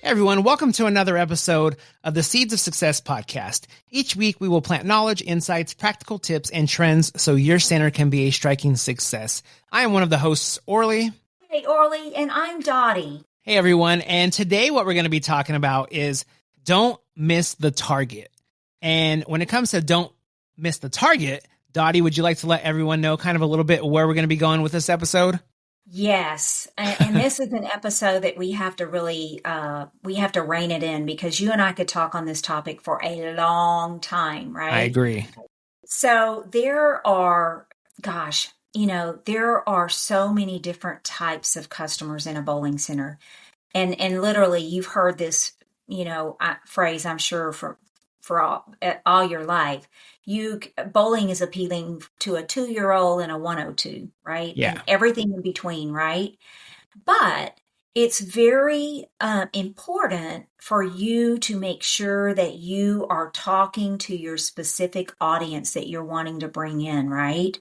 Hey everyone, welcome to another episode of the Seeds of Success podcast. Each week we will plant knowledge, insights, practical tips, and trends so your center can be a striking success. I am one of the hosts, Orly. Hey Orly, and I'm Dottie. Hey everyone, and today what we're going to be talking about is don't miss the target. And when it comes to don't miss the target, Dottie, would you like to let everyone know kind of a little bit where we're going to be going with this episode? Yes, and this is an episode that we have to really, we have to rein it in because you and I could talk on this topic for a long time, right? I agree. So there are, there are so many different types of customers in a bowling center. And literally you've heard this, phrase, I'm sure for all your life. Bowling is appealing to a 2-year-old and a 102, right? Yeah. And everything in between, right? But it's very important for you to make sure that you are talking to your specific audience that you're wanting to bring in, right?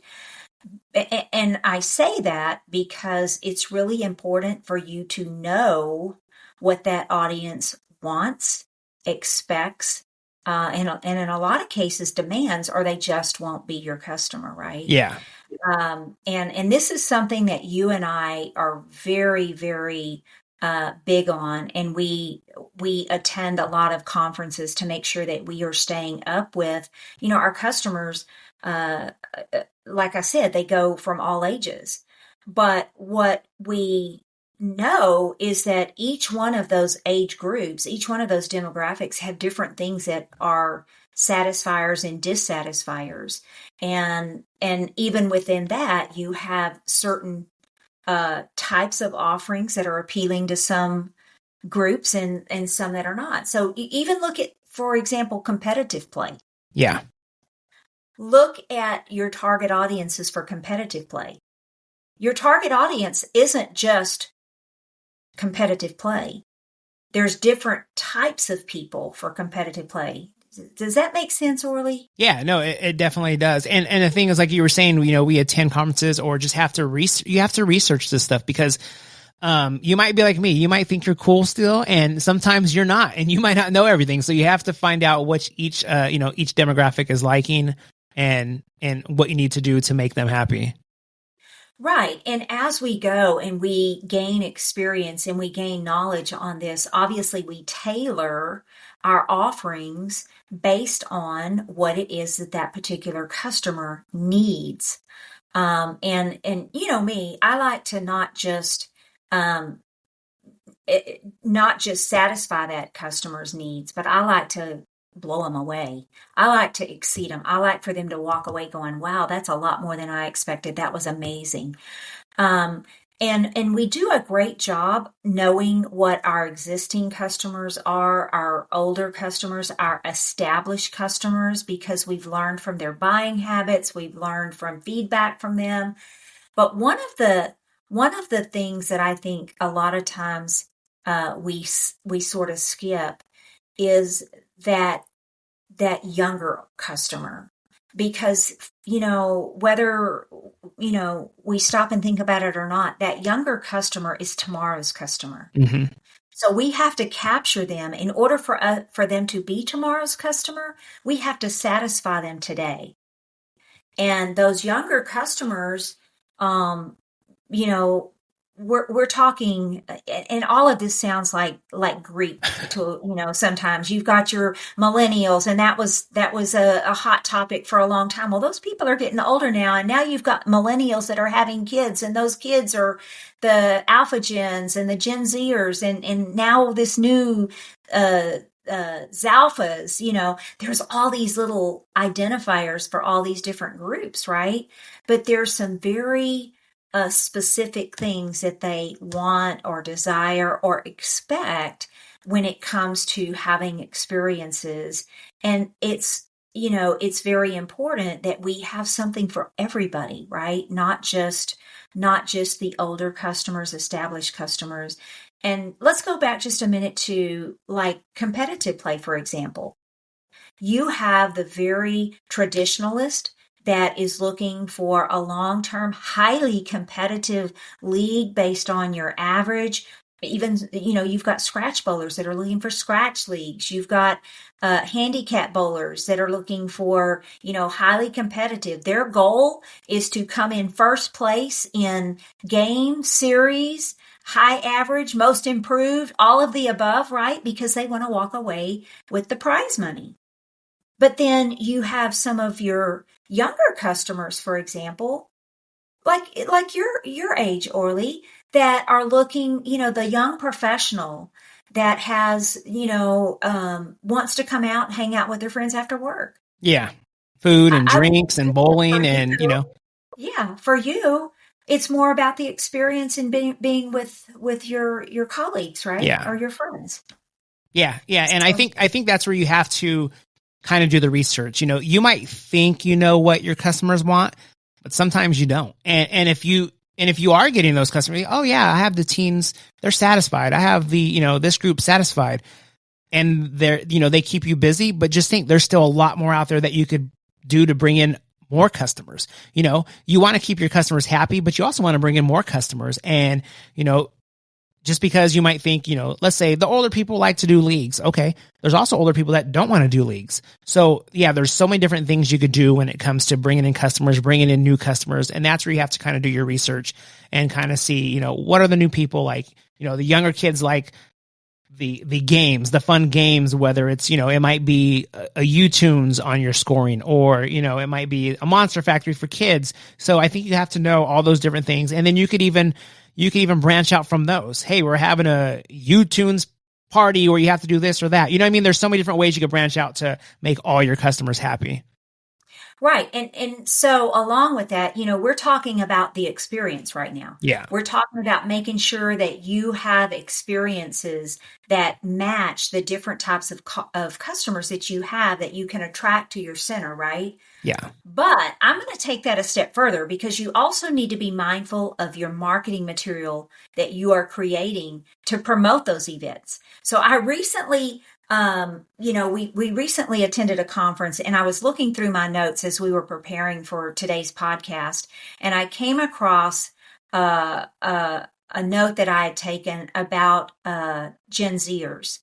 And I say that because it's really important for you to know what that audience wants, expects, and in a lot of cases demands, or they just won't be your customer, right? Yeah. And this is something that you and I are very, very big on, and we attend a lot of conferences to make sure that we are staying up with, our customers. Like I said, they go from all ages, but what we know is that each one of those age groups, each one of those demographics have different things that are satisfiers and dissatisfiers. And even within that, you have certain types of offerings that are appealing to some groups and some that are not. So even look at, for example, competitive play. Yeah. Look at your target audiences for competitive play. Your target audience isn't just competitive play. There's different types of people for competitive play. Does that make sense, Orly? Yeah, no, it definitely does. And the thing is, like you were saying, we attend conferences or just have to research this stuff because you might be like me. You might think you're cool still, and sometimes you're not, and you might not know everything. So you have to find out what each demographic is liking and what you need to do to make them happy. Right. And as we go and we gain experience and we gain knowledge on this, obviously we tailor our offerings based on what it is that particular customer needs. And me, I like to not just satisfy that customer's needs, but I like to blow them away. I like to exceed them. I like for them to walk away going, wow, that's a lot more than I expected. That was amazing. And we do a great job knowing what our existing customers are, our older customers, our established customers, because we've learned from their buying habits. We've learned from feedback from them. But one of the things that I think a lot of times we sort of skip is that younger customer, because whether we stop and think about it or not, that younger customer is tomorrow's customer. Mm-hmm. So we have to capture them. In order for them to be tomorrow's customer, we have to satisfy them today. And those younger customers, we're talking, and all of this sounds like Greek to, sometimes you've got your millennials, and that was a hot topic for a long time. Well, those people are getting older now, and now you've got millennials that are having kids, and those kids are the Alpha Gens and the Gen Zers, and now this new, Zalphas, there's all these little identifiers for all these different groups, right? But there's some very specific things that they want or desire or expect when it comes to having experiences. And it's very important that we have something for everybody, right? Not just the older customers, established customers. And let's go back just a minute to like competitive play, for example. You have the very traditionalist that is looking for a long-term, highly competitive league based on your average, Even, you've got scratch bowlers that are looking for scratch leagues. You've got handicap bowlers that are looking for, highly competitive. Their goal is to come in first place in game, series, high average, most improved, all of the above, right? Because they want to walk away with the prize money. But then you have some of your younger customers, for example, like your age, Orly, that are looking, the young professional that has, wants to come out and hang out with their friends after work. Yeah. Food and I would drinks and say for bowling and, you, yeah, for you, it's more about the experience and being with your colleagues, right? yeah. Or your friends. Yeah. Yeah. And I So, think that's where you have to kind of do the research. You might think you know what your customers want, but sometimes you don't. And if you are getting those customers, oh yeah, I have the teens, they're satisfied. I have the, this group satisfied, and they keep you busy, but just think there's still a lot more out there that you could do to bring in more customers. You want to keep your customers happy, but you also want to bring in more customers. And, just because you might think, let's say the older people like to do leagues. Okay. There's also older people that don't want to do leagues. So yeah, there's so many different things you could do when it comes to bringing in customers, bringing in new customers. And that's where you have to kind of do your research and kind of see, what are the new people like, the younger kids like the games, the fun games, whether it's, it might be a U-Tunes on your scoring, or, it might be a Monster Factory for kids. So I think you have to know all those different things. And then you could even branch out from those. Hey, we're having a U-Tunes party where you have to do this or that. You know what I mean? There's so many different ways you could branch out to make all your customers happy. right. And so along with that, we're talking about the experience right now. Yeah. We're talking about making sure that you have experiences that match the different types of customers that you have that you can attract to your center, right? Yeah. But I'm going to take that a step further, because you also need to be mindful of your marketing material that you are creating to promote those events. So I recently, we recently attended a conference, and I was looking through my notes as we were preparing for today's podcast, and I came across a note that I had taken about Gen Zers,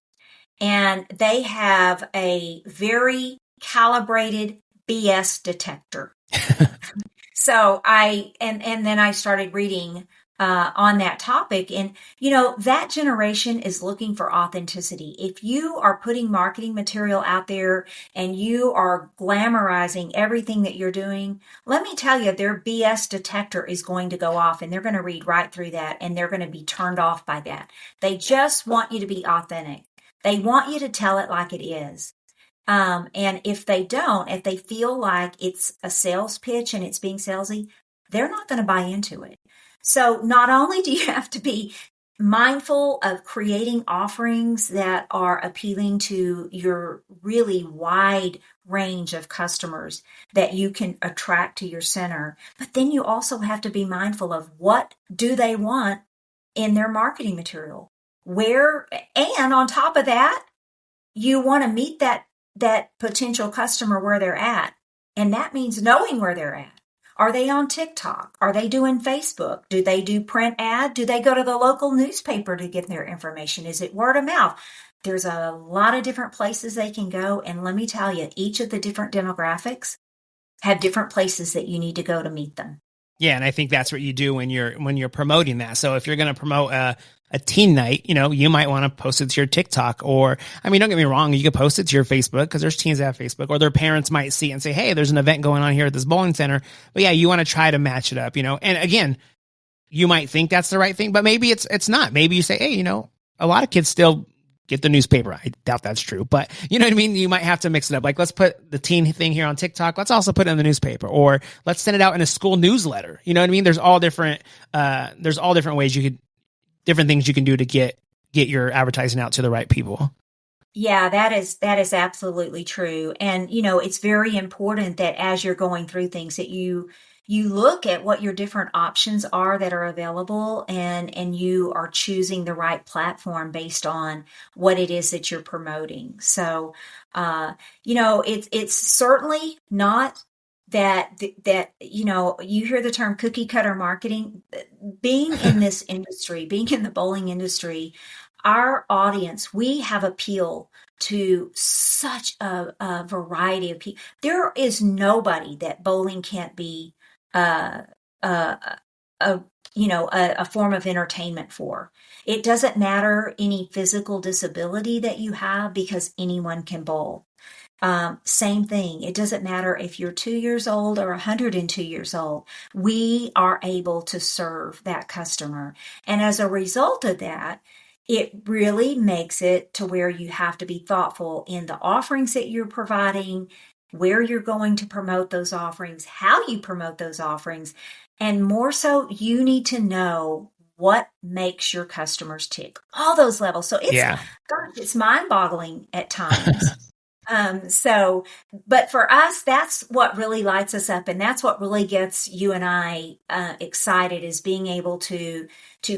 and they have a very calibrated BS detector. So and then I started reading on that topic, and that generation is looking for authenticity. If you are putting marketing material out there and you are glamorizing everything that you're doing, let me tell you, their BS detector is going to go off, and they're going to read right through that, and they're going to be turned off by that. They just want you to be authentic. They want you to tell it like it is. And if they feel like it's a sales pitch and it's being salesy, they're not going to buy into it. So not only do you have to be mindful of creating offerings that are appealing to your really wide range of customers that you can attract to your center, but then you also have to be mindful of what do they want in their marketing material. And on top of that, you want to meet that potential customer where they're at. And that means knowing where they're at. Are they on TikTok? Are they doing Facebook? Do they do print ad? Do they go to the local newspaper to get their information? Is it word of mouth? There's a lot of different places they can go. And let me tell you, each of the different demographics have different places that you need to go to meet them. Yeah, and I think that's what you do when you're promoting that. So if you're going to promote a teen night, you might want to post it to your TikTok, or, don't get me wrong, you could post it to your Facebook, because there's teens that have Facebook, or their parents might see it and say, hey, there's an event going on here at this bowling center. But yeah, you want to try to match it up, and again, you might think that's the right thing, but maybe it's not. Maybe you say, hey, a lot of kids still get the newspaper. I doubt that's true, but you know what I mean? You might have to mix it up. Like, let's put the teen thing here on TikTok. Let's also put it in the newspaper, or let's send it out in a school newsletter. You know what I mean? There's all different ways different things you can do to get your advertising out to the right people. Yeah, that is absolutely true. And, it's very important that as you're going through things that you look at what your different options are that are available, and you are choosing the right platform based on what it is that you're promoting. So, it's certainly not that you hear the term cookie cutter marketing. Being in this industry, being in the bowling industry, our audience, we have appeal to such a variety of people. There is nobody that bowling can't be uh, uh, a a form of entertainment for. It doesn't matter any physical disability that you have, because anyone can bowl. Same thing. It doesn't matter if you're 2 years old or 102 years old. We are able to serve that customer. And as a result of that, it really makes it to where you have to be thoughtful in the offerings that you're providing, where you're going to promote those offerings, how you promote those offerings. And more so, you need to know what makes your customers tick. All those levels. So Yeah. it's mind-boggling at times. But for us, that's what really lights us up. And that's what really gets you and I excited, is being able to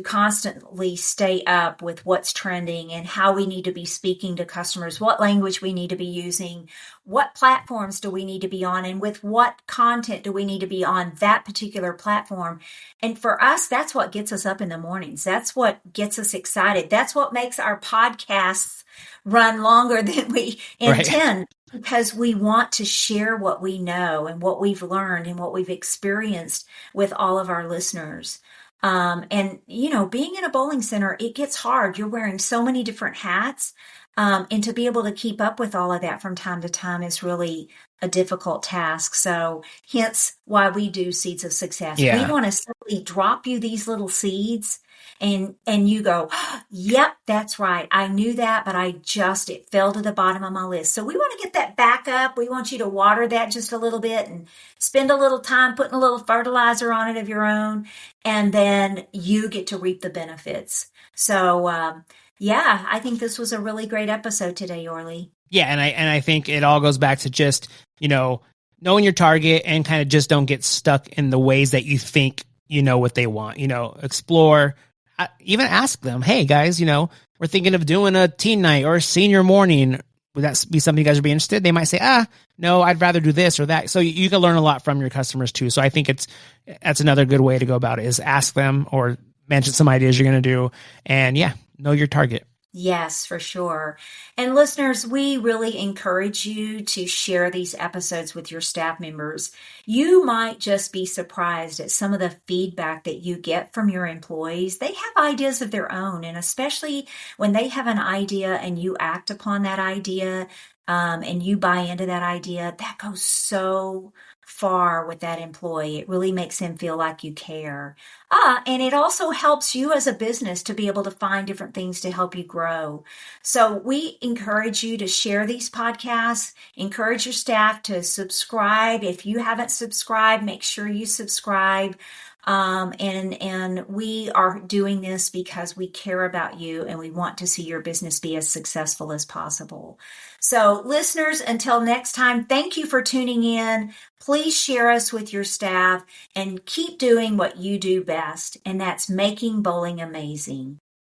constantly stay up with what's trending and how we need to be speaking to customers, what language we need to be using, what platforms do we need to be on, and with what content do we need to be on that particular platform. And for us, that's what gets us up in the mornings. That's what gets us excited. That's what makes our podcasts run longer than we intend, right? Because we want to share what we know and what we've learned and what we've experienced with all of our listeners. And being in a bowling center, it gets hard. You're wearing so many different hats. And to be able to keep up with all of that from time to time is really a difficult task. So hence why we do Seeds of Success. Yeah. We want to simply drop you these little seeds, and you go, yep, that's right. I knew that, but it fell to the bottom of my list. So we want to get that back up. We want you to water that just a little bit and spend a little time putting a little fertilizer on it of your own. And then you get to reap the benefits. So, I think this was a really great episode today, Orly. Yeah. And I think it all goes back to just, knowing your target, and kind of just don't get stuck in the ways that you think you know what they want. Explore, even ask them, hey guys, we're thinking of doing a teen night or a senior morning. Would that be something you guys would be interested? They might say, no, I'd rather do this or that. So you can learn a lot from your customers too. So I think that's another good way to go about it, is ask them or mention some ideas you're going to do, and know your target. Yes, for sure. And listeners, we really encourage you to share these episodes with your staff members. You might just be surprised at some of the feedback that you get from your employees. They have ideas of their own, and especially when they have an idea and you act upon that idea, and you buy into that idea, that goes so far with that employee. It really makes him feel like you care. And it also helps you as a business to be able to find different things to help you grow. So we encourage you to share these podcasts, encourage your staff to subscribe. If you haven't subscribed, make sure you subscribe. And we are doing this because we care about you and we want to see your business be as successful as possible. So listeners, until next time, thank you for tuning in. Please share us with your staff and keep doing what you do best, and that's making bowling amazing.